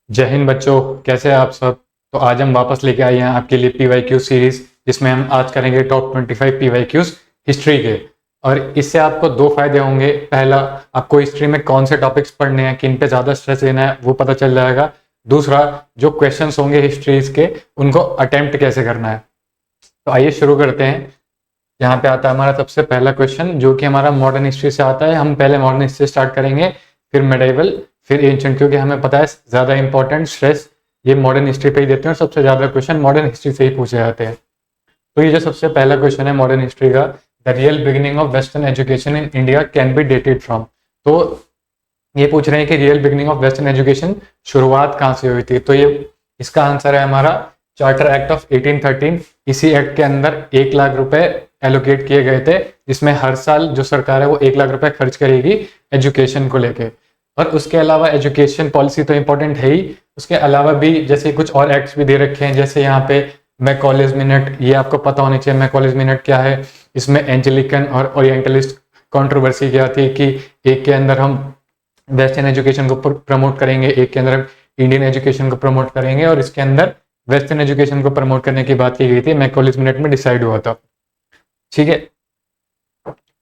जय हिंद बच्चों, कैसे हैं आप सब। तो आज हम वापस लेके आए हैं आपके लिए PYQ सीरीज, जिसमें हम आज करेंगे टॉप 25 PYQs हिस्ट्री के। और इससे आपको दो फायदे होंगे। पहला, आपको हिस्ट्री में कौन से टॉपिक्स पढ़ने हैं, किन पे ज़्यादा स्ट्रेस देना है, वो पता चल जाएगा। दूसरा, जो क्वेश्चंस होंगे हिस्ट्रीज के, उनको अटेम्प्ट कैसे करना है। तो आइए शुरू करते हैं। यहाँ पे आता है हमारा सबसे पहला क्वेश्चन, जो कि हमारा मॉडर्न हिस्ट्री से आता है। हम पहले मॉडर्न हिस्ट्री स्टार्ट करेंगे, फिर मेडिवल, फिर एंशिएंट, क्योंकि हमें पता है ज़्यादा इंपॉर्टेंट स्ट्रेस ये मॉडर्न हिस्ट्री पे ही देते हैं और सबसे ज़्यादा क्वेश्चन मॉडर्न हिस्ट्री से ही पूछे जाते हैं। तो ये जो सबसे पहला क्वेश्चन है मॉडर्न हिस्ट्री का, the real beginning of western education in India can be dated from. तो ये पूछ रहे हैं कि real beginning of western education शुरुआत कहाँ से हुई थी। तो ये इसका आंसर है हमारा चार्टर एक्ट ऑफ 1813। इसी एक्ट के अंदर 1 लाख रुपए एलोकेट किए गए थे, जिसमें हर साल जो सरकार है वो 1 लाख रुपए खर्च करेगी एजुकेशन को लेके। और उसके अलावा एजुकेशन पॉलिसी तो इम्पोर्टेंट है ही, उसके अलावा भी जैसे कुछ और एक्ट्स भी दे रखे हैं, जैसे यहाँ पे मैकॉलेज मिनट, ये आपको पता होनी चाहिए मैकॉलेज मिनट क्या है। इसमें एंजेलिकन और ओरिएंटलिस्ट कंट्रोवर्सी क्या थी कि एक के अंदर हम वेस्टर्न एजुकेशन को प्रमोट करेंगे, एक के अंदर इंडियन एजुकेशन को प्रमोट करेंगे, और इसके अंदर वेस्टर्न एजुकेशन को प्रमोट करने की बात की गई थी। मैकॉलेज मिनट में डिसाइड हुआ था। ठीक है,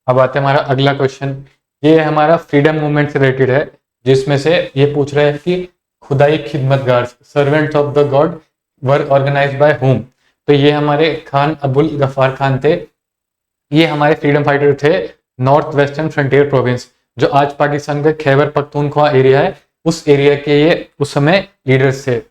अब आते हैं हमारा अगला क्वेश्चन। ये हमारा फ्रीडम मूवमेंट से रिलेटेड है, जिसमें से ये पूछ रहे हैं कि Khudai Khidmatgar, servants of the God, were organized by whom. तो ये हमारे खान अबुल गफ्फार खान थे। ये हमारे फ्रीडम फाइटर थे नॉर्थ वेस्टर्न फ्रंटियर प्रोविंस, जो आज पाकिस्तान का खैबर पख्तूनख्वा एरिया है, उस एरिया के ये उस समय लीडर्स थे।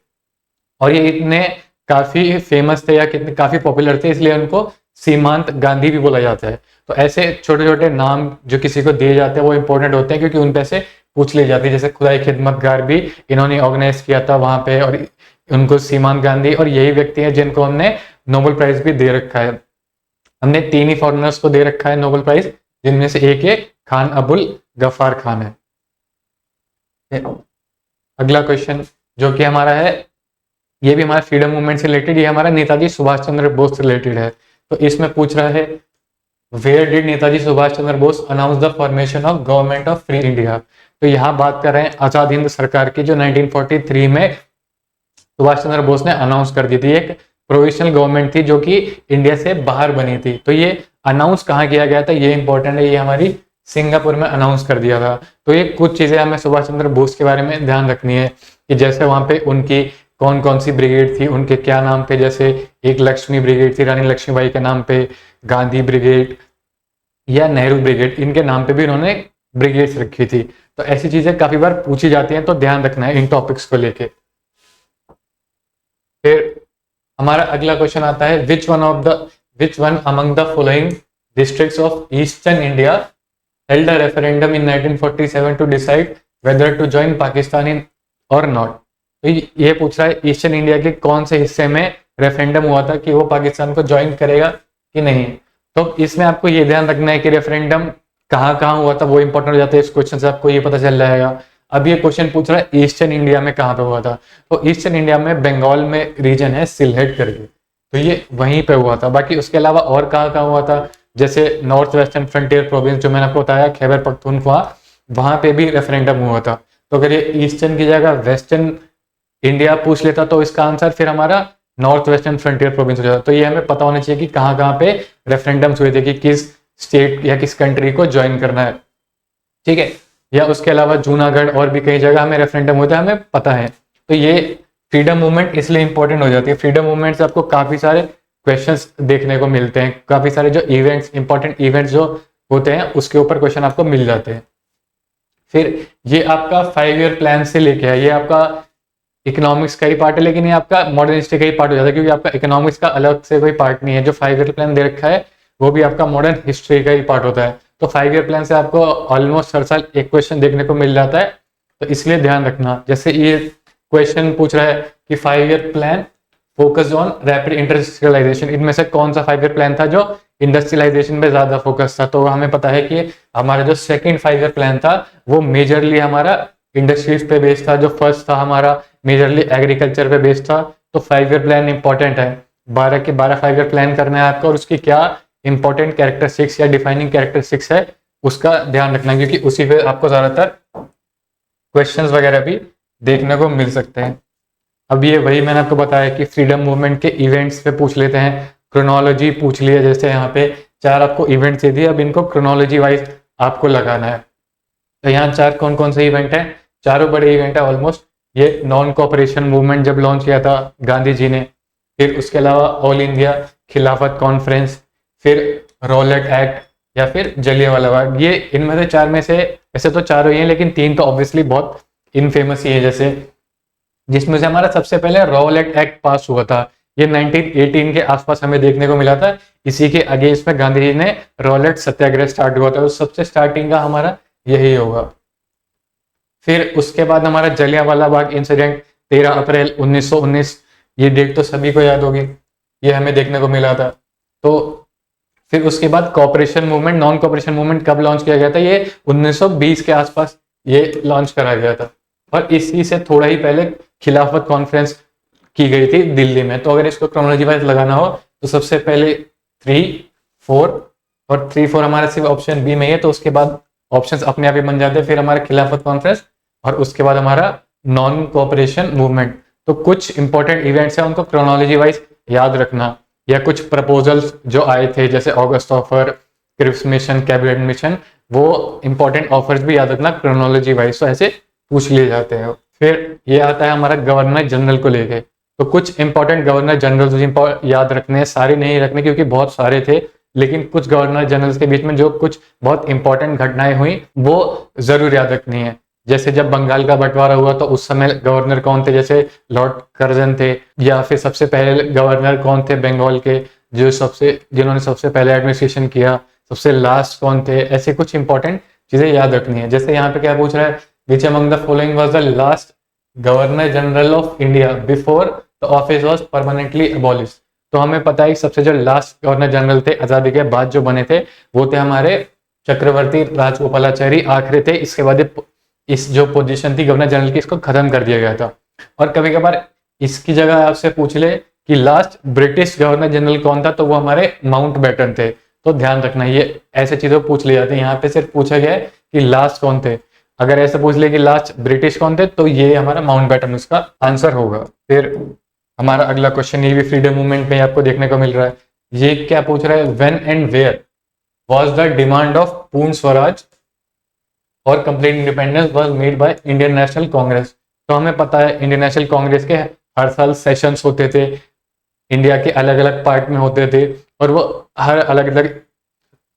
और ये इतने काफी फेमस थे या कितने काफी पॉपुलर थे, इसलिए उनको सीमांत गांधी भी बोला जाता है। तो ऐसे छोटे छोटे नाम जो किसी को दिए जाते हैं वो इंपॉर्टेंट होते हैं, क्योंकि उन पे से पूछ ली जाती है। जैसे खुदाई खिदमतगार भी इन्होंने ऑर्गेनाइज किया था वहां पे, और उनको सीमांत गांधी, और यही व्यक्ति है जिनको हमने नोबेल प्राइज भी दे रखा है। हमने 3 ही फॉरेनर्स को दे रखा है नोबेल प्राइज, जिनमें से एक है खान अबुल गफ्फार खान है। अगला क्वेश्चन जो कि हमारा है, ये भी हमारा फ्रीडम मूवमेंट से रिलेटेड, ये हमारा नेताजी सुभाष चंद्र बोस से रिलेटेड है। तो इसमें पूछ रहा है, where did Netaji Subhash Chandra Bose announce the formation of government of free India. तो यहाँ बात कर रहे हैं आजाद हिंद सरकार की, जो 1943 में सुभाष चंद्र बोस ने अनाउंस कर दी थी। एक प्रोविजनल गवर्नमेंट थी जो कि इंडिया से बाहर बनी थी। तो ये अनाउंस कहाँ किया गया था, ये इंपॉर्टेंट है। ये हमारी सिंगापुर में अनाउंस कर दिया था। तो ये कुछ चीजें हमें सुभाष चंद्र बोस के बारे में ध्यान रखनी है, कि जैसे वहां पे उनकी कौन कौन सी ब्रिगेड थी, उनके क्या नाम थे। जैसे एक लक्ष्मी ब्रिगेड थी रानी लक्ष्मीबाई के नाम पे, गांधी ब्रिगेड या नेहरू ब्रिगेड, इनके नाम पे भी उन्होंने ब्रिगेड्स रखी थी। तो ऐसी चीजें काफी बार पूछी जाती हैं, तो ध्यान रखना है इन टॉपिक्स को लेके। फिर हमारा अगला क्वेश्चन आता है, which one among the following districts of eastern India held a referendum in 1947 to decide whether to join Pakistan in और नॉट। तो ये पूछ रहा है ईस्टर्न इंडिया के कौन से हिस्से में रेफरेंडम हुआ था कि वो पाकिस्तान को ज्वाइन करेगा कि नहीं। तो इसमें आपको ये ध्यान रखना है कि रेफरेंडम कहाँ कहाँ हुआ था, वो इंपॉर्टेंट हो जाता है। इस क्वेश्चन से आपको ये पता चल जाएगा। अब ये क्वेश्चन पूछ रहा है ईस्टर्न इंडिया में कहाँ पे हुआ था। तो ईस्टर्न इंडिया में बंगाल में रीजन है सिलहेट करके, तो ये वहीं पे हुआ था। बाकी उसके अलावा और कहाँ कहाँ हुआ था, जैसे नॉर्थ वेस्टर्न फ्रंटियर प्रोविंस जो मैंने आपको बताया, खैबर पख्तूनख्वा, वहां पे भी रेफरेंडम हुआ था। तो अगर ये ईस्टर्न की जगह वेस्टर्न इंडिया पूछ लेता तो इसका आंसर फिर हमारा नॉर्थ वेस्टर्न फ्रंटियर प्रोविंस हो जाता। तो ये हमें पता होना चाहिए कि कहाँ कहाँ पे रेफरेंडम्स हुए थे, कि किस स्टेट या किस कंट्री को ज्वाइन करना है। ठीक है, या उसके अलावा जूनागढ़ और भी कई जगह हमें रेफरेंडम होता है, हमें पता है। तो ये फ्रीडम मूवमेंट इसलिए इंपॉर्टेंट हो जाती है। फ्रीडम मूवमेंट से आपको काफी सारे क्वेश्चंस देखने को मिलते हैं, काफी सारे जो इवेंट्स, इंपॉर्टेंट इवेंट्स जो होते हैं उसके ऊपर क्वेश्चन आपको मिल जाते हैं। फिर ये आपका 5 ईयर प्लान से लेके है, ये आपका इकोनॉमिक्स का ही पार्ट है, लेकिन ये आपका मॉडर्न हिस्ट्री का ही पार्ट हो जाता है, क्योंकि आपका इकोनॉमिक्स का अलग से कोई पार्ट नहीं है। जो 5 ईयर प्लान दे रखा है वो भी आपका मॉडर्न हिस्ट्री का ही पार्ट होता है। तो 5 ईयर प्लान से आपको ऑलमोस्ट हर साल एक क्वेश्चन देखने को मिल जाता है, तो इसलिए ध्यान रखना। जैसे ये क्वेश्चन पूछ रहा है कि 5 year plan focus on rapid industrialization, इनमें से कौन सा 5 ईयर प्लान था जो इंडस्ट्रियलाइजेशन पे ज्यादा फोकस था। तो हमें पता है कि हमारा जो सेकंड 5 ईयर प्लान था वो मेजरली हमारा इंडस्ट्रीज पे बेस्ड था। जो फर्स्ट था हमारा मेजरली एग्रीकल्चर पे बेस्ड था। तो 5 ईयर प्लान इंपॉर्टेंट है, 12 के 12 5 ईयर प्लान करना है आपको, और उसकी क्या इंपॉर्टेंट कैरेक्टरिस्टिक्स या डिफाइनिंग कैरेक्टरिस्टिक्स है उसका ध्यान रखना, क्योंकि उसी पे आपको ज्यादातर क्वेश्चंस वगैरह भी देखने को मिल सकते हैं। अब ये वही मैंने आपको बताया कि फ्रीडम मूवमेंट के इवेंट्स पे पूछ लेते हैं, क्रोनोलॉजी पूछ लिया, जैसे यहाँ पे 4 आपको इवेंट्स दे दिए, अब इनको क्रोनोलॉजी वाइज आपको लगाना है। तो यहाँ 4 कौन कौन से इवेंट हैं, चारों बड़े इवेंट है ऑलमोस्ट। ये नॉन कोऑपरेशन मूवमेंट जब लॉन्च किया था गांधी जी ने, फिर उसके अलावा ऑल इंडिया खिलाफत कॉन्फ्रेंस, फिर रॉलेट एक्ट, या फिर जलियांवाला बाग। ये इनमें से 4 में से, वैसे तो चारों ही हैं लेकिन 3 तो ऑब्वियसली बहुत इनफेमस ही है। जैसे जिसमें से हमारा सबसे पहले रॉलेट एक्ट पास हुआ था, ये 1918 के आसपास हमें देखने को मिला था। इसी के अगेंस्ट में गांधी जी ने रॉलेट सत्याग्रह स्टार्ट हुआ था, तो सबसे स्टार्टिंग का हमारा यही होगा। फिर उसके बाद हमारा जलियांवाला बाग इंसिडेंट 13 अप्रैल 1919, ये डेट तो सभी को याद होगी, ये हमें देखने को मिला था। तो फिर उसके बाद cooperation movement, non cooperation movement कब लॉन्च किया गया था, ये 1920 के आसपास ये लॉन्च करा गया था। और इसी से थोड़ा ही पहले खिलाफत कॉन्फ्रेंस की गई थी दिल्ली में। तो अगर इसको क्रोनोलॉजी वाइज लगाना हो तो सबसे पहले 3, 4 और 3, 4 हमारा सिर्फ ऑप्शन बी में है, तो उसके बाद ऑप्शंस अपने आप ही बन जाते हैं। फिर हमारा खिलाफत कॉन्फ्रेंस और उसके बाद हमारा नॉन कोऑपरेशन मूवमेंट। तो कुछ इंपॉर्टेंट इवेंट्स हैं, उनको क्रोनोलॉजी वाइज याद रखना, या कुछ प्रपोजल्स जो आए थे जैसे अगस्त offer, Cripps mission, cabinet mission, वो इंपॉर्टेंट ऑफर्स भी याद रखना क्रोनोलॉजी वाइज, तो ऐसे पूछ लिए जाते हैं। फिर ये आता है हमारा गवर्नर जनरल को लेके। तो कुछ इंपॉर्टेंट गवर्नर जनरल याद रखने हैं, सारे नहीं रखने क्योंकि बहुत सारे थे, लेकिन कुछ गवर्नर जनरल्स के बीच में जो कुछ बहुत इंपॉर्टेंट घटनाएं हुई वो जरूर याद रखनी है। जैसे जब बंगाल का बंटवारा हुआ तो उस समय गवर्नर कौन थे, जैसे लॉर्ड कर्जन थे, या फिर सबसे पहले गवर्नर कौन थे बंगाल के, जिन्होंने सबसे पहले एडमिनिस्ट्रेशन किया, सबसे लास्ट कौन थे, ऐसे कुछ इंपॉर्टेंट चीजें याद रखनी है। जैसे यहाँ पे क्या पूछ रहा है, which among the following was the last governor general of India before the office was permanently abolish. तो हमें पता है सबसे जो लास्ट गवर्नर जनरल थे आजादी के बाद जो बने थे, वो थे हमारे चक्रवर्ती राजगोपालाचारी आखिरी थे। इसके बाद इस जो पोजीशन थी गवर्नर जनरल की, इसको खत्म कर दिया गया था। और कभी कभार इसकी जगह आपसे पूछ ले कि लास्ट ब्रिटिश गवर्नर जनरल कौन था, तो वो हमारे माउंट बैटन थे। तो ध्यान रखना, ये ऐसे चीजों को पूछ ले जाते हैं। यहाँ पे सिर्फ पूछा गया है कि लास्ट कौन थे। अगर ऐसे पूछ ले कि लास्ट ब्रिटिश कौन थे, तो ये हमारा माउंट बैटन उसका आंसर होगा। फिर हमारा अगला क्वेश्चन, ये भी फ्रीडम मूवमेंट में आपको देखने को मिल रहा है। ये क्या पूछ रहा है, when and where was the demand of Purna Swaraj और complete independence was made by Indian National Congress. तो हमें पता है इंडियन नेशनल कांग्रेस के हर साल सेशंस होते थे, इंडिया के अलग अलग पार्ट में होते थे, और वो हर अलग अलग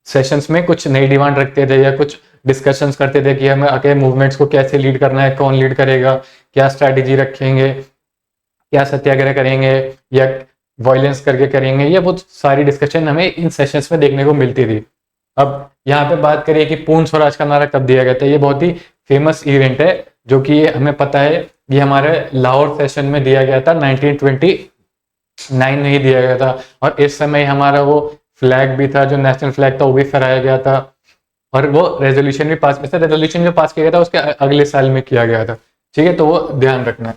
सेशंस में कुछ नई डिमांड रखते थे या कुछ डिस्कशंस करते थे कि हमें आगे मूवमेंट्स को कैसे लीड करना है, कौन लीड करेगा, क्या स्ट्रैटेजी रखेंगे, क्या सत्याग्रह करेंगे या वायलेंस करके करेंगे। ये बहुत सारी डिस्कशन हमें इन सेशंस में देखने को मिलती थी। अब यहाँ पे बात करिए कि पूर्ण स्वराज का नारा कब दिया गया था। ये बहुत ही फेमस इवेंट है जो कि हमें पता है, ये हमारे लाहौर सेशन में दिया गया था, 1929 में ही दिया गया था। और इस समय हमारा वो फ्लैग भी था, जो नेशनल फ्लैग था, वो भी फहराया गया था। और वो रेजोल्यूशन भी पास, वैसे रेजोल्यूशन जो पास किया गया था उसके अगले साल में किया गया था। ठीक है, तो वो ध्यान रखना है।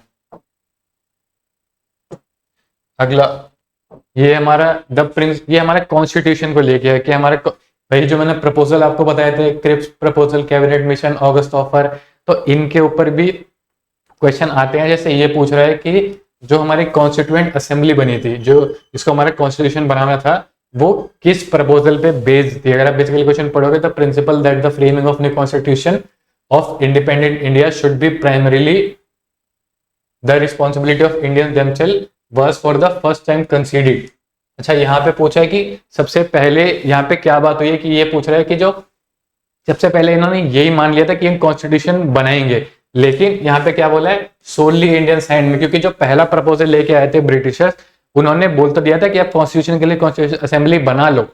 अगला ये हमारा ये हमारे कॉन्स्टिट्यूशन को लेके है कि हमारे वही जो मैंने प्रपोजल आपको बताए थे, क्रिप्स प्रपोजल, कैबिनेट मिशन, अगस्त ऑफर, तो इनके ऊपर भी क्वेश्चन आते हैं। जैसे ये पूछ रहा है कि जो हमारी कॉन्स्टिट्यूएंट असेंबली बनी थी, जो जिसको हमारा कॉन्स्टिट्यूशन बनाना था, वो किस प्रपोजल पे बेस्ड थी। अगर आप बेसिकली क्वेश्चन पढ़ोगे तो principle that the framing of new constitution of independent India should be primarily the responsibility of Indian themselves was for the first time considered. अच्छा, यहाँ पे पूछा है कि सबसे पहले यहाँ पे क्या बात हुई है, कि ये पूछ रहा है कि जो सबसे पहले इन्होंने यही मान लिया था कि हम कॉन्स्टिट्यूशन बनाएंगे, लेकिन यहाँ पे क्या बोला है, सोनली इंडियन हैंड में। क्योंकि जो पहला प्रपोजल लेके आए थे ब्रिटिशर्स, उन्होंने बोल तो दिया था कि आप कॉन्स्टिट्यूशन के लिए कॉन्स्टिट्यूशन असेंबली बना लो,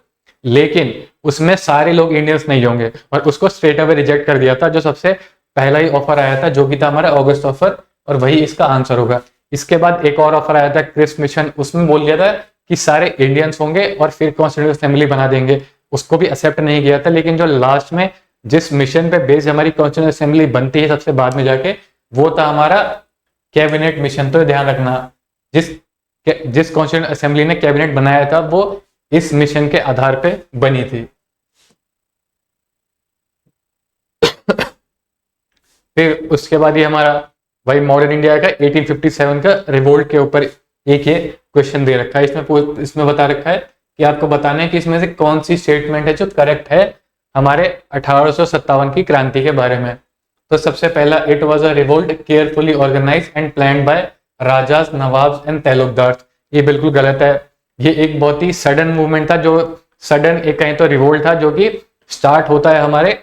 लेकिन उसमें सारे लोग इंडियंस नहीं होंगे, और उसको स्ट्रेट अवे रिजेक्ट कर दिया था। जो सबसे पहला ही ऑफर आया था, जो कि था हमारा अगस्त ऑफर, और वही इसका आंसर होगा। इसके बाद एक और ऑफर आया था क्रिप्स मिशन, उसमें बोल दिया था कि सारे इंडियंस होंगे और फिर कॉन्स्टिट्यूशन असेंबली बना देंगे, उसको भी एक्सेप्ट नहीं किया था। लेकिन जो लास्ट में जिस मिशन पे बेस्ड हमारी कॉन्स्टिट्यूशन असेंबली बनती है सबसे बाद में जाके, वो था हमारा कैबिनेट मिशन। तो ध्यान रखना, जिस कॉन्स्टिट्यूशन असेंबली ने कैबिनेट बनाया था, वो इस मिशन के आधार पे बनी थी। फिर उसके बाद ये हमारा वही मॉडर्न इंडिया का 1857 का रिवोल्ट के ऊपर एक ये क्वेश्चन दे रखा है। इसमें बता रखा है कि आपको बताना है कि इसमें से कौन सी स्टेटमेंट है जो करेक्ट है हमारे 1857 की क्रांति के बारे में। तो सबसे पहला, it was a revolt carefully organise and planned by rajas, nawabs and taluqdar. ये बिल्कुल गलत है। ये एक बहुत ही सडन मूवमेंट था, जो सडन एक कहीं तो रिवोल्ट था, जो कि स्टार्ट होता है हमारे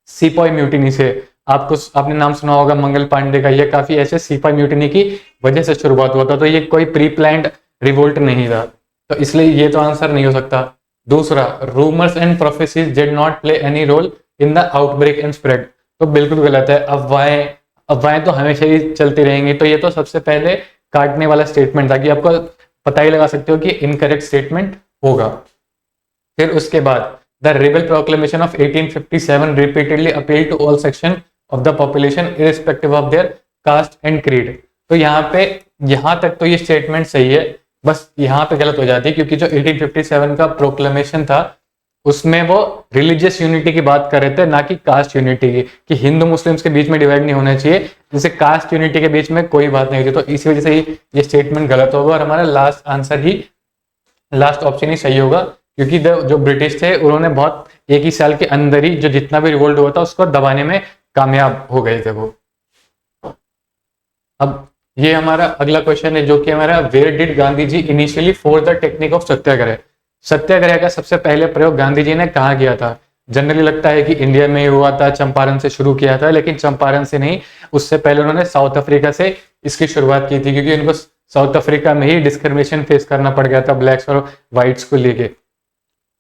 सिपाही म्यूटिनी से। आपने नाम सुना होगा मंगल पांडे का। ये काफी ऐसे सिपाही म्यूटिनी की वजह से शुरुआत हुआ था, तो ये कोई प्री प्लान्ड रिवोल्ट नहीं था, तो इसलिए ये तो आंसर नहीं हो सकता। दूसरा, rumours and prophecies did not play any role in the outbreak and spread. तो बिल्कुल गलत है। अफवाहें तो हमेशा ही चलती रहेंगी, तो ये तो सबसे पहले काटने वाला स्टेटमेंट था कि आपको पता ही लगा सकते हो कि इनकरेक्ट स्टेटमेंट होगा। फिर उसके बाद, the rebel proclamation of 1857 repeatedly appeal to all section of the population irrespective of their caste and creed. तो यहाँ तक तो ये स्टेटमेंट सही है, बस यहाँ पे गलत हो जाती है, क्योंकि जो 1857 का प्रोक्लेमेशन था उसमें वो रिलीजियस यूनिटी की बात कर रहे थे, ना कि कास्ट यूनिटी की, कि हिंदू मुस्लिम्स के बीच में डिवाइड नहीं होना चाहिए, जैसे कास्ट यूनिटी के बीच में कोई बात नहीं होती। तो इसी वजह से ये स्टेटमेंट गलत होगा और हमारा लास्ट ऑप्शन ही सही होगा, क्योंकि जो ब्रिटिश थे उन्होंने बहुत एक ही साल के अंदर ही जो जितना भी रिवोल्ट हुआ था उसको दबाने में कामयाब हो गए थे वो। अब ये हमारा अगला क्वेश्चन है, जो कि हमारा, where did Gandhi ji initially for the technique of satyagraha. Satyagraha का सबसे पहले प्रयोग गांधी जी ने कहाँ किया था? जनरली लगता है कि इंडिया में ही हुआ था, चंपारण से शुरू किया था, लेकिन चंपारण से नहीं, उससे पहले उन्होंने साउथ अफ्रीका से इसकी शुरुआत की थी, क्योंकि उनको साउथ अफ्रीका में ही डिस्क्रिमिनेशन फेस करना पड़ गया था ब्लैक्स और व्हाइट्स को लेके।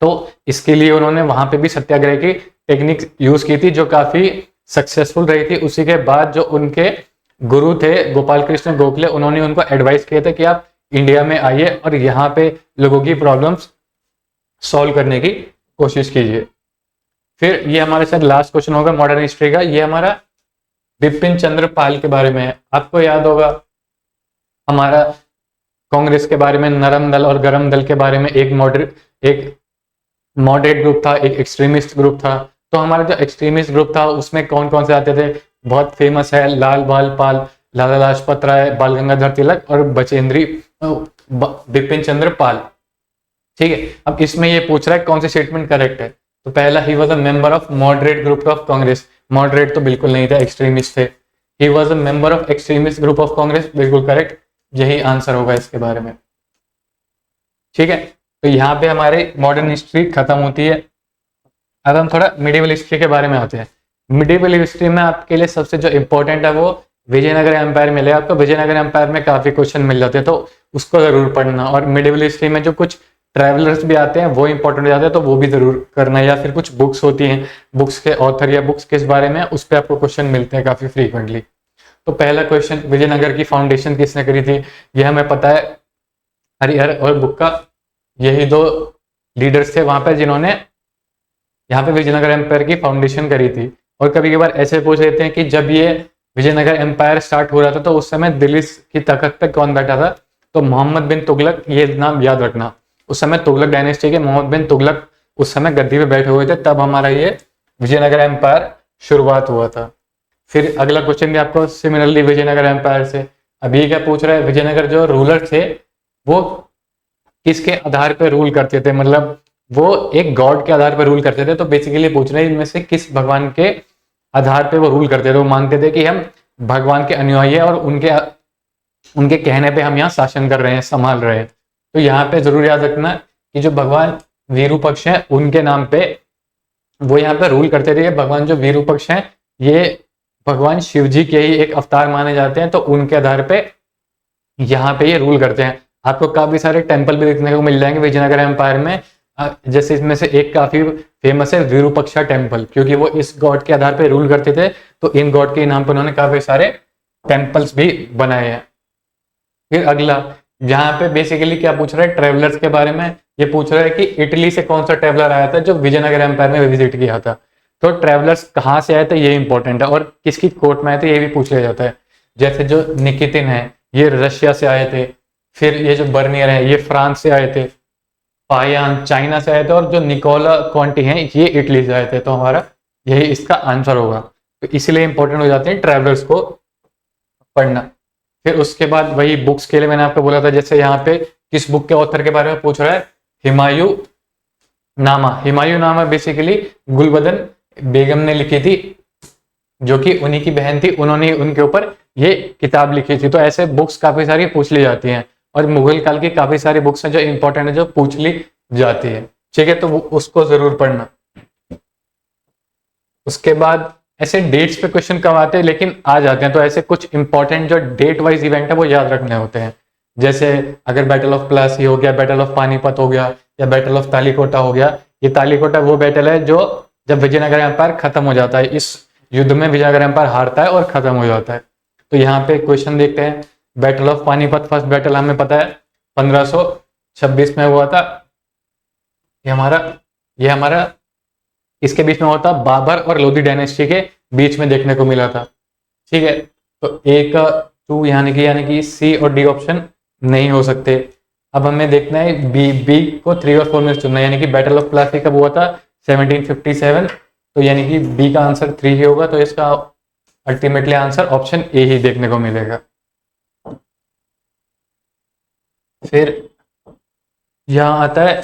तो इसके लिए उन्होंने वहां पे भी सत्याग्रह की टेक्निक यूज की थी, जो काफी सक्सेसफुल रही थी। उसी के बाद जो उनके गुरु थे गोपाल कृष्ण गोखले, उन्होंने उनको एडवाइस किया था कि आप इंडिया में आइए और यहाँ पे लोगों की प्रॉब्लम्स सॉल्व करने की कोशिश कीजिए। फिर ये हमारे साथ लास्ट क्वेश्चन होगा मॉडर्न हिस्ट्री का। ये हमारा बिपिन चंद्र पाल के बारे में है। आपको याद होगा हमारा कांग्रेस के बारे में नरम दल और गरम दल के बारे में एक मॉडरेट ग्रुप था, एक एक्सट्रीमिस्ट ग्रुप था। तो हमारा जो एक्सट्रीमिस्ट ग्रुप था उसमें कौन कौन से आते थे? बहुत फेमस है लाल बाल पाल, लाला लाजपत राय, बाल गंगाधर तिलक और बिपिन चंद्र पाल। ठीक है, अब इसमें ये पूछ रहा है कौन सी स्टेटमेंट करेक्ट है। तो पहला, he was a member of moderate group of Congress. Moderate तो बिल्कुल नहीं था, एक्सट्रीमिस्ट थे। He was a member of extremist group of Congress, बिल्कुल करेक्ट, यही आंसर होगा इसके बारे में। ठीक है, तो यहाँ पे हमारी मॉडर्न हिस्ट्री खत्म होती है। अब हम थोड़ा मिडिवल हिस्ट्री के बारे में आते हैं। मिडिवल हिस्ट्री में आपके लिए सबसे जो इम्पोर्टेंट है वो विजयनगर एम्पायर मिलेगा आपको। विजयनगर एम्पायर में काफी क्वेश्चन मिल जाते हैं, तो उसको जरूर पढ़ना। और मिडिवल हिस्ट्री में जो कुछ ट्रैवलर्स भी आते हैं वो इंपॉर्टेंट हो जाते हैं, तो वो भी जरूर करना। या फिर कुछ बुक्स होती हैं, बुक्स के ऑथर या बुक्स किस बारे में, उस पर आपको क्वेश्चन मिलते हैं काफी फ्रीक्वेंटली। तो पहला क्वेश्चन, विजयनगर की फाउंडेशन किसने करी थी? यह हमें पता है, हरिहर और बुक्का, यही दो लीडर्स थे वहां पर जिन्होंने यहाँ पे विजयनगर एम्पायर की फाउंडेशन करी थी। और कभी कभार ऐसे पूछ लेते हैं कि जब ये विजयनगर एम्पायर स्टार्ट हो रहा था तो उस समय दिल्ली की तख्त पे कौन बैठा था? तो मोहम्मद बिन तुगलक, ये नाम याद रखना। उस समय तुगलक डायनेस्टी के मोहम्मद बिन तुगलक उस समय गद्दी पे बैठे हुए थे, तब हमारा ये विजयनगर एम्पायर शुरुआत हुआ था। फिर अगला क्वेश्चन भी आपको सिमिलरली विजयनगर एम्पायर से। अभी क्या पूछ रहा है, विजयनगर जो रूलर थे वो किसके आधार पर रूल करते थे? मतलब वो एक गॉड के आधार पर रूल करते थे। तो बेसिकली पूछ रहे हैं इनमें से किस भगवान के आधार पे वो रूल करते थे? वो मानते थे कि हम भगवान के अनुयायी हैं और उनके कहने पे हम यहाँ शासन कर रहे हैं, संभाल रहे हैं। तो यहाँ पे जरूर याद रखना कि जो भगवान विरूपक्ष हैं उनके नाम पे वो यहाँ पे रूल करते थे। भगवान जो विरूपक्ष हैं ये भगवान शिव जी के ही एक अवतार माने जाते हैं, तो उनके आधार पे यहाँ पे ये रूल करते हैं। आपको काफी सारे टेम्पल भी देखने को मिल जाएंगे विजयनगर एम्पायर में। जैसे इसमें से एक काफी फेमस है विरूपक्षा टेम्पल, क्योंकि वो इस गॉड के आधार पर रूल करते थे, तो इन गॉड के नाम पर उन्होंने काफी सारे टेम्पल्स भी बनाए हैं। फिर अगला, यहाँ पे बेसिकली क्या पूछ रहा है, ट्रेवलर्स के बारे में। ये पूछ रहा है कि इटली से कौन सा ट्रेवलर आया था जो विजयनगर एम्पायर में विजिट किया था। तो ट्रेवलर्स कहाँ से आए थे ये इंपॉर्टेंट है, और किसकी कोर्ट में आए थे ये भी पूछ लिया जाता है। जैसे जो निकितिन है ये रशिया से आए थे, फिर ये जो बर्नियर है ये फ्रांस से आए थे, पायान चाइना से आए थे, और जो निकोला क्वांटी हैं ये इटली से आए थे। तो हमारा यही इसका आंसर होगा। तो इसलिए इंपॉर्टेंट हो जाते हैं ट्रैवलर्स को पढ़ना। फिर उसके बाद वही बुक्स के लिए मैंने आपको बोला था, जैसे यहाँ पे किस बुक के ऑथर के बारे में पूछ रहा है, हुमायूं नामा। हुमायूं नामा बेसिकली गुलबदन बेगम ने लिखी थी, जो कि उन्हीं की बहन थी, उन्होंने उनके ऊपर ये किताब लिखी थी। तो ऐसे बुक्स काफी सारी पूछ ली जाती हैं, और मुगल काल की काफी सारी बुक्स हैं जो इंपॉर्टेंट है, जो पूछ ली जाती है। ठीक है, तो उसको जरूर पढ़ना। उसके बाद ऐसे डेट्स पे क्वेश्चन कम आते हैं, लेकिन आ जाते हैं। तो ऐसे कुछ इंपॉर्टेंट जो डेट वाइज इवेंट है वो याद रखने होते हैं। जैसे अगर बैटल ऑफ प्लासी हो गया, बैटल ऑफ पानीपत हो गया, या बैटल ऑफ तालीकोटा हो गया। ये तालीकोटा वो बैटल है जो जब विजयनगर एम्पायर खत्म हो जाता है, इस युद्ध में विजयनगर एम्पायर हारता है और खत्म हो जाता है। तो यहाँ पे क्वेश्चन देखते हैं। Battle of Panipat first battle हमें पता है 1526 में हुआ था। ये हमारा इसके बीच में होता बाबर और लोधी डायनेस्टी के बीच में देखने को मिला था। ठीक है, तो एक टू यानी कि सी और डी ऑप्शन नहीं हो सकते। अब हमें देखना है बी को 3 और 4 में चुनना है, यानी कि बैटल ऑफ प्लासी कब हुआ था 1757। तो यानी कि बी का आंसर 3 ही होगा, तो इसका अल्टीमेटली आंसर ऑप्शन ए ही देखने को मिलेगा। फिर यहाँ आता है,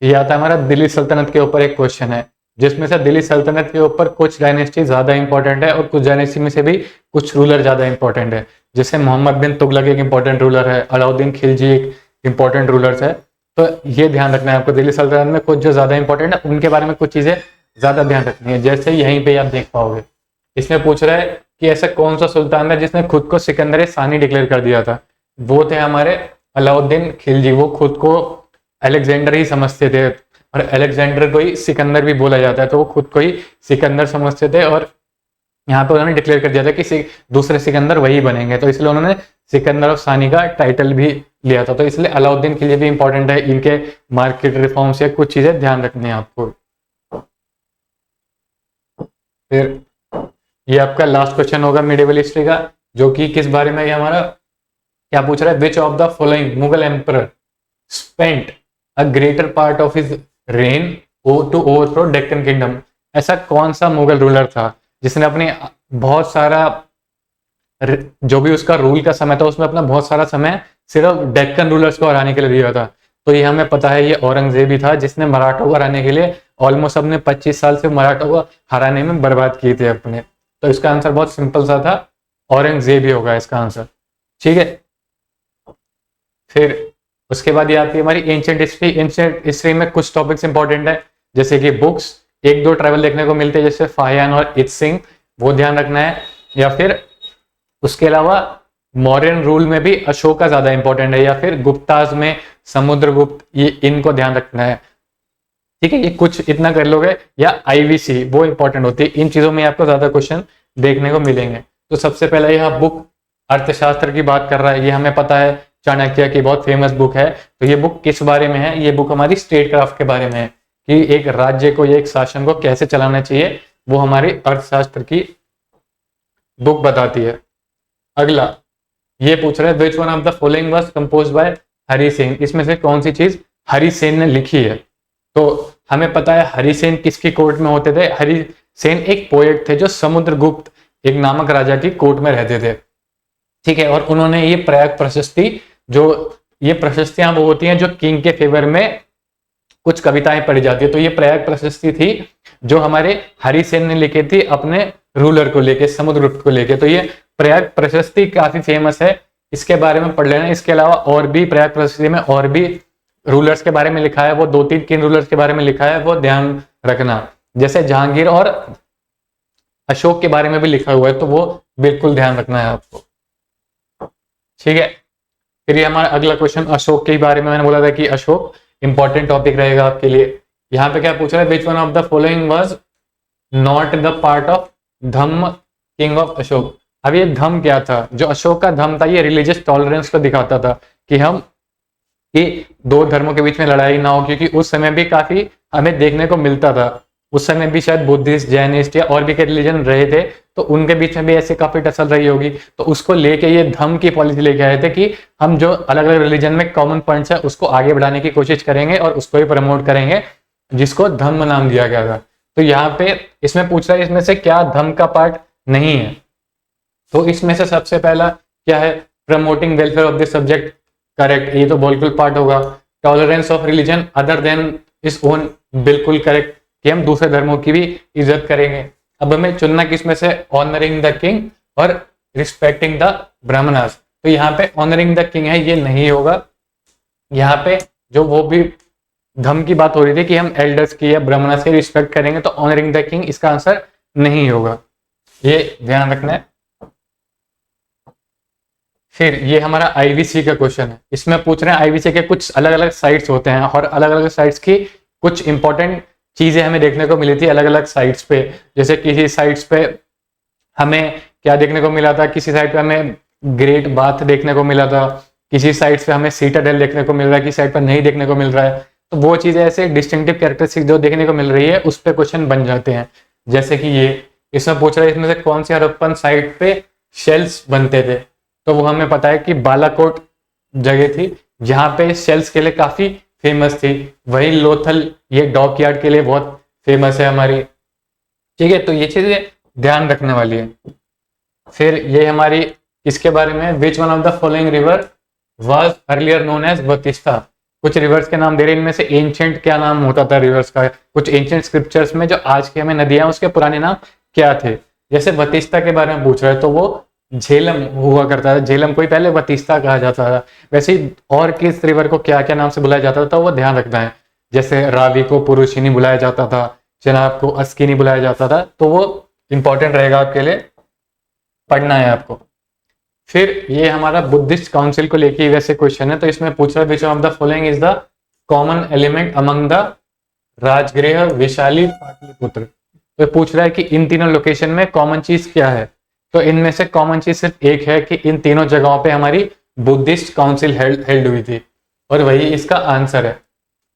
ये आता है हमारा दिल्ली सल्तनत के ऊपर एक क्वेश्चन है, जिसमें से दिल्ली सल्तनत के ऊपर कुछ डायनेस्टी ज्यादा इंपॉर्टेंट है और कुछ डायनेस्टी में से भी कुछ रूलर ज्यादा इंपॉर्टेंट है। जैसे मोहम्मद बिन तुगलक एक इंपॉर्टेंट रूलर है, अलाउद्दीन खिलजी एक इंपॉर्टेंट रूलर है। तो ये ध्यान रखना है आपको, दिल्ली सल्तनत में कुछ जो ज्यादा इंपॉर्टेंट है उनके बारे में कुछ चीजें ज्यादा ध्यान रखनी है। जैसे यहीं पे आप देख पाओगे, इसमें पूछ रहा है कि ऐसा कौन सा सुल्तान है जिसने खुद को सिकंदर सानी डिक्लेयर कर दिया था। वो थे हमारे अलाउद्दीन खिलजी। वो खुद को अलेक्जेंडर ही समझते थे, और अलेक्जेंडर को ही सिकंदर भी बोला जाता है, तो वो खुद को ही सिकंदर समझते थे। और यहाँ पे उन्होंने डिक्लेयर कर दिया था कि दूसरे सिकंदर वही बनेंगे, तो इसलिए उन्होंने सिकंदर ऑफ सानी का टाइटल भी लिया था। तो इसलिए अलाउद्दीन के लिए भी इंपॉर्टेंट है, इनके मार्केट रिफॉर्म्स या कुछ चीजें ध्यान रखनी है आपको। फिर ये आपका लास्ट क्वेश्चन होगा मिडिवल हिस्ट्री का, जो कि किस बारे में, ये हमारा क्या पूछ रहा है, which of the following Mughal emperor spent a greater part of his reign to overthrow Deccan kingdom. ऐसा कौन सा मुगल रूलर था जिसने अपने बहुत सारा, जो भी उसका रूल का समय था उसमें अपना बहुत सारा समय सिर्फ डेक्कन रूलर्स को हराने के लिए दिया था। तो ये हमें पता है, ये औरंगजेब ही था, जिसने मराठों को हराने के लिए ऑलमोस्ट अपने 25 साल से मराठों को हराने में बर्बाद किए थे अपने। तो इसका आंसर बहुत सिंपल सा था, औरंगजेब ही होगा इसका आंसर। ठीक है, फिर उसके बाद ये आती है हमारी एंशिएंट हिस्ट्री। एंशिएंट हिस्ट्री में कुछ टॉपिक्स इंपॉर्टेंट है, जैसे कि बुक्स, 1-2 ट्रैवल देखने को मिलते हैं, जैसे फाहियान और इत्सिंग, वो ध्यान रखना है। या फिर उसके अलावा मौर्यन रूल में भी अशोक का ज्यादा इंपॉर्टेंट है, या फिर गुप्ताज में समुद्रगुप्त, ये इनको ध्यान रखना है। ठीक है, ये कुछ इतना कर लोगे। या आईवीसी, वो इंपॉर्टेंट होती है। इन चीजों में आपको ज्यादा क्वेश्चन देखने को मिलेंगे। तो सबसे पहला यह बुक अर्थशास्त्र की बात कर रहा है, ये हमें पता है, चाणक्य की बहुत फेमस बुक है। तो ये बुक किस बारे में है, ये बुक हमारी स्टेट क्राफ्ट के बारे में है, कि एक राज्य को या एक शासन को कैसे चलाना चाहिए, वो हमारी अर्थशास्त्र की बुक बताती है। अगला ये पूछ रहे हैं, विच one of the following was composed bye Hari Sen. इसमें से कौन सी चीज हरि सेन ने लिखी है। तो हमें पता है हरि सेन किसकी कोर्ट में होते थे। हरि सेन एक पोएट थे जो समुद्रगुप्त एक नामक राजा की कोर्ट में रहते थे। ठीक है, और उन्होंने ये प्रयाग प्रशस्ति, जो ये प्रशस्तियां वो होती हैं जो किंग के फेवर में कुछ कविताएं पढ़ी जाती है, तो ये प्रयाग प्रशस्ति थी जो हमारे हरि सेन ने लिखी थी अपने रूलर को लेके, समुद्रगुप्त को लेके। तो ये प्रयाग प्रशस्ति काफी फेमस है, इसके बारे में पढ़ लेना। इसके अलावा और भी प्रयाग प्रशस्ति में और भी रूलर्स के बारे में लिखा है, वो 2-3 किन रूलर्स के बारे में लिखा है, वो ध्यान रखना। जैसे जहांगीर और अशोक के बारे में भी लिखा हुआ है, तो वो बिल्कुल ध्यान रखना है आपको। ठीक है, फिर ये हमारा अगला क्वेश्चन अशोक के बारे में, मैंने बोला था कि अशोक इंपॉर्टेंट टॉपिक रहेगा आपके लिए। यहाँ पे क्या पूछ रहा है, which one of the following was not the part of Dhamma king of Ashok. अब ये धम्म क्या था, जो अशोक का धम्म था, ये रिलीजियस टॉलरेंस को दिखाता था कि 2 धर्मों के बीच में लड़ाई ना हो, क्योंकि उस समय भी काफी हमें देखने को मिलता था। उस समय भी शायद बुद्धिस्ट, जैनिस्ट या और भी के रिलीजन रहे थे, तो उनके बीच में भी ऐसे काफी टसल रही होगी। तो उसको लेके ये धम्म की पॉलिसी लेके आए थे कि हम जो अलग अलग रिलीजन में कॉमन पॉइंट्स है उसको आगे बढ़ाने की कोशिश करेंगे और उसको ही प्रमोट करेंगे, जिसको धम्म नाम दिया गया था। तो यहाँ पे इसमें पूछ रहा है, इसमें से क्या धम्म का पार्ट नहीं है। तो इसमें से सबसे पहला क्या है, promoting welfare of the subject, correct, ये तो बिल्कुल पार्ट होगा। Tolerance of religion other than is own, बिल्कुल करेक्ट, कि हम दूसरे धर्मों की भी इज्जत करेंगे। अब हमें चुनना किसमें से, ऑनरिंग द किंग और रिस्पेक्टिंग द ब्राह्मणास। तो यहाँ पे ऑनरिंग द किंग है, ये नहीं होगा। यहाँ पे जो वो भी धर्म की बात हो रही थी कि हम एल्डर्स की या ब्राह्मणास की रिस्पेक्ट करेंगे, तो ऑनरिंग द किंग इसका आंसर नहीं होगा, ये ध्यान रखना है। फिर ये हमारा आईवीसी का क्वेश्चन है, इसमें पूछ रहे हैं आईवीसी के कुछ अलग अलग साइट्स होते हैं और अलग अलग साइट्स की कुछ इंपॉर्टेंट चीजें हमें देखने को मिली थी अलग अलग साइट्स पे। जैसे किसी साइट्स पे हमें क्या देखने को मिला था, किसी साइट पे हमें ग्रेट बाथ देखने को मिला था, किसी साइट्स पे हमें सीटाडेल देखने को मिल रहा है, किसी साइट पर नहीं देखने को मिल रहा है। तो वो चीजें ऐसे डिस्टिंक्टिव कैरेक्टरिस्टिक जो देखने को मिल रही है उस पर क्वेश्चन बन जाते हैं। जैसे कि ये इसमें पूछ रहा है इसमें से कौन सी हड़प्पन साइट पे शेल्स बनते थे, तो वो हमें पता है कि बालाकोट जगह थी जहाँ पे शेल्स के लिए काफी फेमस थी। वही लोथल ये डॉकयार्ड के लिए बहुत फेमस है हमारी, ठीक है। तो ये चीजें ध्यान रखने वाली है। फिर ये हमारी इसके बारे में, which one of the following river was earlier known as Vitasta. कुछ रिवर्स के नाम दे रहे हैं, इनमें से एंशिएंट क्या नाम होता था रिवर्स का, कुछ एंशिएंट स्क्रिप्चर्स में जो आज की हमें नदियां उसके पुराने नाम क्या थे। जैसे बतिस्ता के बारे में पूछ रहा है तो वो झेलम हुआ करता था, झेलम को ही पहले बतिस्ता कहा जाता था। वैसे ही और किस रिवर को क्या क्या नाम से बुलाया जाता था वो ध्यान रखना है। जैसे रावी को पुरुषिनी बुलाया जाता था, चनाब को अस्किनी बुलाया जाता था, तो वो इंपॉर्टेंट रहेगा आपके लिए, पढ़ना है आपको। फिर ये हमारा बुद्धिस्ट काउंसिल को लेके वैसे क्वेश्चन है, तो इसमें पूछ रहा है which of the following is the common element among the Rajgriha Vaishali Pataliputra. तो पूछ रहा है कि इन तीनों लोकेशन में कॉमन चीज क्या है। तो इनमें से कॉमन चीज सिर्फ एक है कि इन तीनों जगहों पे हमारी बुद्धिस्ट काउंसिल हेल्ड हुई थी, और वही इसका आंसर है।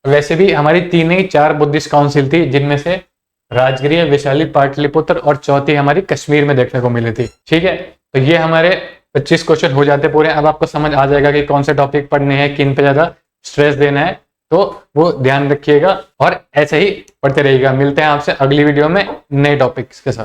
वैसे भी हमारी तीन ही चार बुद्धिस्ट काउंसिल थी, जिनमें से राजगृह, वैशाली, पाटलिपुत्र और चौथी हमारी कश्मीर में देखने को मिली थी, ठीक है। तो ये हमारे 25 क्वेश्चन हो जाते पूरे। अब आपको समझ आ जाएगा कि कौन से टॉपिक पढ़ने हैं, किन पे ज्यादा स्ट्रेस देना है, तो वो ध्यान रखिएगा और ऐसे ही पढ़ते रहिएगा। मिलते हैं आपसे अगली वीडियो में नए टॉपिक्स के साथ।